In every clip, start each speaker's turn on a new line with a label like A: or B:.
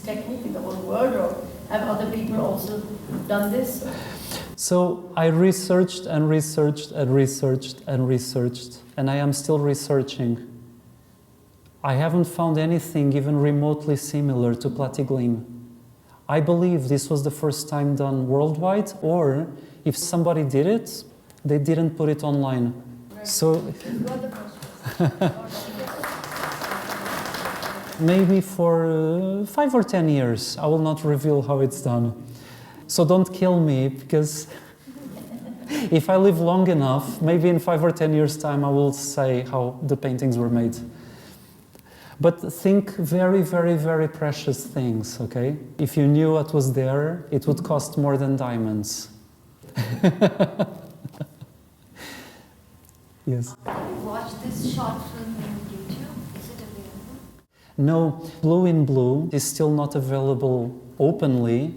A: technique in the whole world, or have other people also done this?
B: So I researched and researched and researched and researched, and I am still researching. I haven't found anything even remotely similar to Platigleam. I believe this was the first time done worldwide, or if somebody did it, they didn't put it online. So maybe for 5 or 10 years. I will not reveal how it's done. So don't kill me, because if I live long enough, maybe in 5 or 10 years' time, I will say how the paintings were made. But think very, very, very precious things, okay? If you knew what was there, it would cost more than diamonds. Yes.
C: Have you watched this short film on YouTube? Is it available?
B: No, Blue in Blue is still not available openly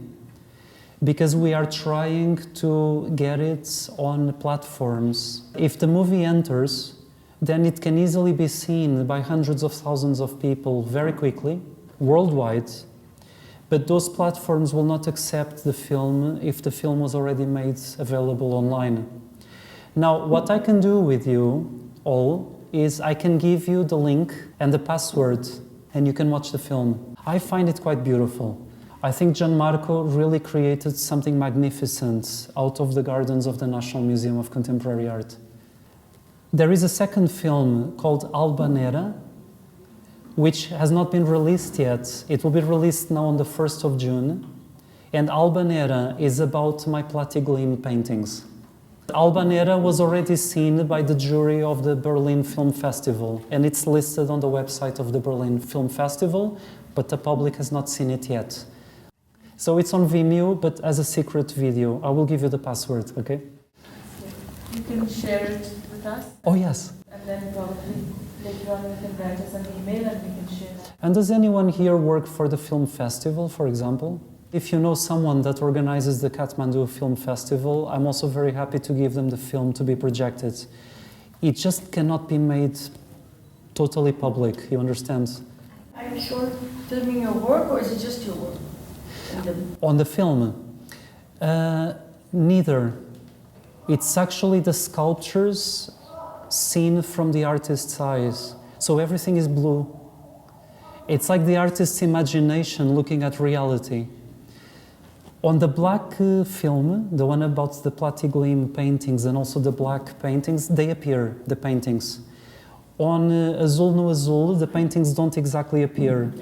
B: because we are trying to get it on platforms. If the movie enters, then it can easily be seen by hundreds of thousands of people very quickly, worldwide. But those platforms will not accept the film if the film was already made available online. Now, what I can do with you all is I can give you the link and the password, and you can watch the film. I find it quite beautiful. I think Gianmarco really created something magnificent out of the gardens of the National Museum of Contemporary Art. There is a second film called Alba, Nera, which has not been released yet. It will be released now on the 1st of June. And Alba, Nera is about my Platigleam paintings. Alba, Nera was already seen by the jury of the Berlin Film Festival, and it's listed on the website of the Berlin Film Festival, but the public has not seen it yet. So it's on Vimeo, but as a secret video. I will give you the password, okay?
A: You can share it with us?
B: Oh, yes.
A: And then probably later on you can write us an email and we can share that.
B: And does anyone here work for the film festival, for example? If you know someone that organizes the Kathmandu Film Festival, I'm also very happy to give them the film to be projected. It just cannot be made totally public, you understand?
A: Are you sure filming your work, or is it just your work?
B: On the film? Neither. It's actually the sculptures seen from the artist's eyes. So everything is blue. It's like the artist's imagination looking at reality. On the black film, the one about the Platigleam paintings and also the black paintings, they appear, the paintings. On Azul no Azul, the paintings don't exactly appear.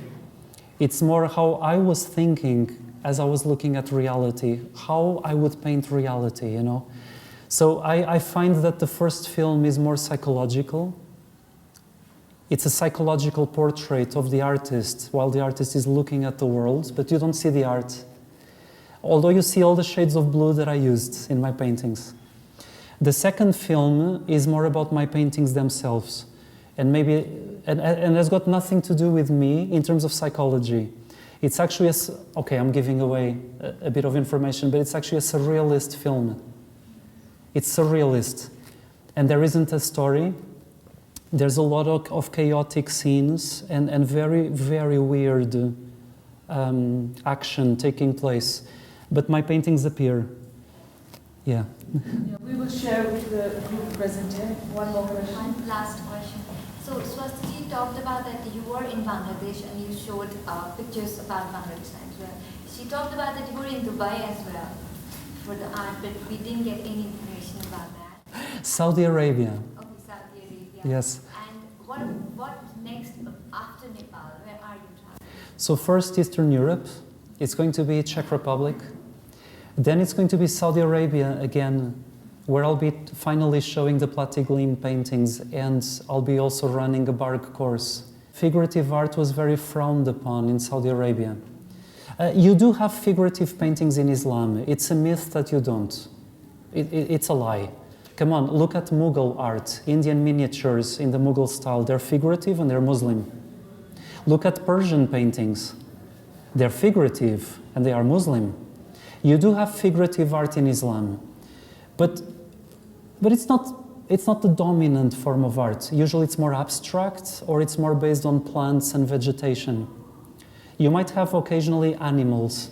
B: It's more how I was thinking as I was looking at reality, how I would paint reality, you know. So I find that the first film is more psychological. It's a psychological portrait of the artist while the artist is looking at the world, but you don't see the art. Although you see all the shades of blue that I used in my paintings. The second film is more about my paintings themselves, and has got nothing to do with me in terms of psychology. It's actually okay, I'm giving away a bit of information, but it's actually a surrealist film. It's surrealist, and there isn't a story. There's a lot of chaotic scenes and very, very weird action taking place. But my paintings appear. Yeah.
A: We will share with the group present here. One more question.
C: One last question. So Swosti talked about that you were in Bangladesh and you showed pictures about Bangladesh as well. She talked about that you were in Dubai as well for the art, but we didn't get any information about that.
B: Saudi Arabia.
C: Okay, Saudi Arabia.
B: Yes.
C: And what next after Nepal? Where are you traveling?
B: So first Eastern Europe. It's going to be Czech Republic. Then it's going to be Saudi Arabia again, where I'll be finally showing the Platigleam paintings, and I'll be also running a bark course. Figurative art was very frowned upon in Saudi Arabia. You do have figurative paintings in Islam. It's a myth that you don't. It's a lie. Come on, look at Mughal art, Indian miniatures in the Mughal style. They're figurative and they're Muslim. Look at Persian paintings. They're figurative and they are Muslim. You do have figurative art in Islam, but it's not the dominant form of art. Usually it's more abstract or it's more based on plants and vegetation. You might have occasionally animals,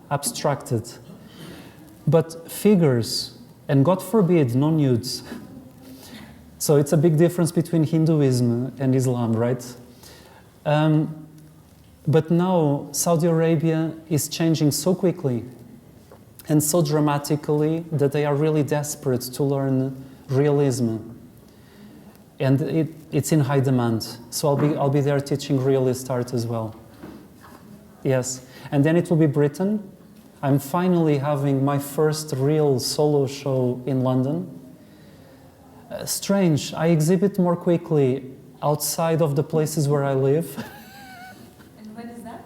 B: abstracted, but figures, and God forbid, no nudes. So it's a big difference between Hinduism and Islam, right? But now Saudi Arabia is changing so quickly and so dramatically that they are really desperate to learn realism. And it's in high demand. So I'll be there teaching realist art as well. Yes. And then it will be Britain. I'm finally having my first real solo show in London. Strange, I exhibit more quickly outside of the places where I live.
A: And when is that?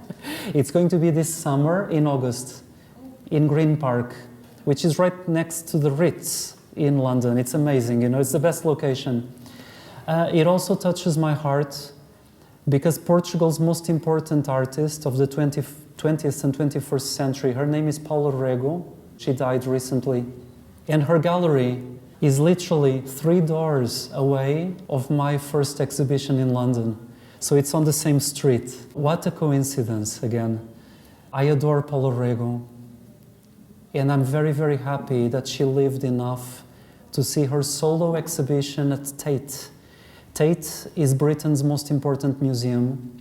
B: It's going to be this summer in August in Green Park, which is right next to the Ritz in London. It's amazing, you know, it's the best location. It also touches my heart because Portugal's most important artist of the 20th and 21st century, her name is Paula Rego. She died recently. And her gallery is literally 3 doors away of my first exhibition in London. So it's on the same street. What a coincidence, again. I adore Paula Rego. And I'm very, very happy that she lived enough to see her solo exhibition at Tate. Tate is Britain's most important museum.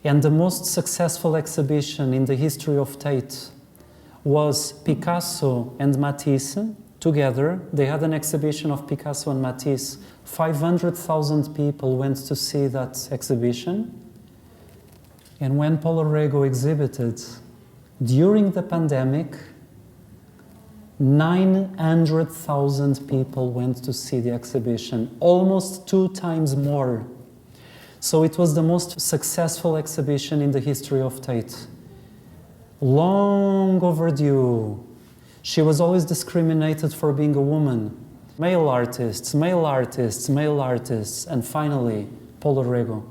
B: And the most successful exhibition in the history of Tate was Picasso and Matisse together. They had an exhibition of Picasso and Matisse. 500,000 people went to see that exhibition. And when Paula Rego exhibited, during the pandemic, 900,000 people went to see the exhibition, almost 2 times more. So it was the most successful exhibition in the history of Tate. Long overdue. She was always discriminated for being a woman. Male artists, male artists, male artists, and finally, Paula Rego.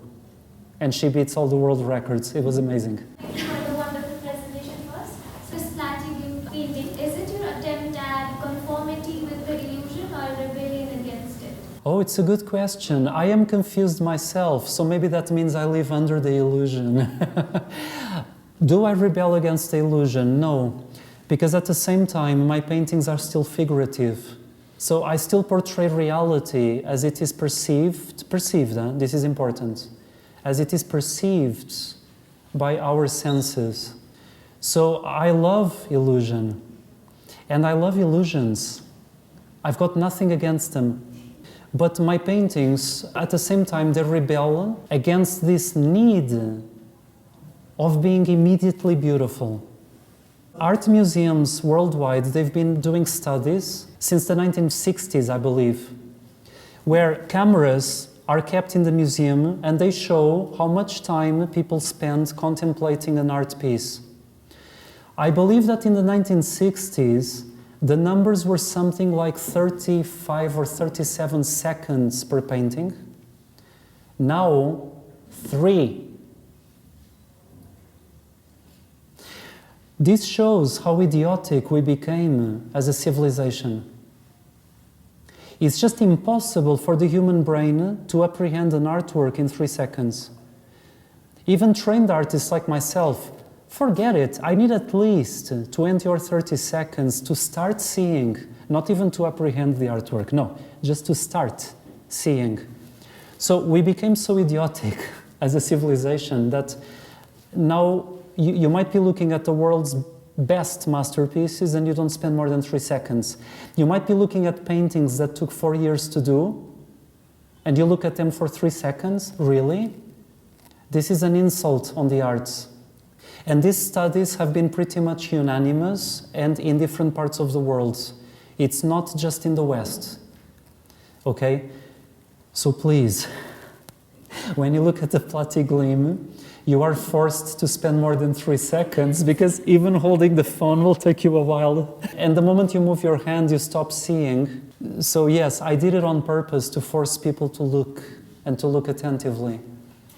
B: And she beats all the world records. It was amazing.
D: Thank you for the wonderful presentation first. Swiss Platigleam painting, is it your attempt at conformity with the illusion or rebellion against it?
B: Oh, it's a good question. I am confused myself, so maybe that means I live under the illusion. Do I rebel against the illusion? No, because at the same time, my paintings are still figurative. So I still portray reality as it is perceived, this is important, as it is perceived by our senses. So I love illusion, and I love illusions. I've got nothing against them. But my paintings, at the same time, they rebel against this need of being immediately beautiful. Art museums worldwide, they've been doing studies since the 1960s, I believe, where cameras are kept in the museum and they show how much time people spend contemplating an art piece. I believe that in the 1960s, the numbers were something like 35 or 37 seconds per painting. Now, 3. This shows how idiotic we became as a civilization. It's just impossible for the human brain to apprehend an artwork in 3 seconds. Even trained artists like myself, forget it. I need at least 20 or 30 seconds to start seeing, not even to apprehend the artwork, no, just to start seeing. So we became so idiotic as a civilization that now you might be looking at the world's best masterpieces and you don't spend more than 3 seconds. You might be looking at paintings that took 4 years to do and you look at them for 3 seconds. Really? This is an insult on the arts. And these studies have been pretty much unanimous and in different parts of the world. It's not just in the West. Okay? So please, when you look at the Platigleam, you are forced to spend more than 3 seconds because even holding the phone will take you a while. And the moment you move your hand, you stop seeing. So yes, I did it on purpose to force people to look and to look attentively.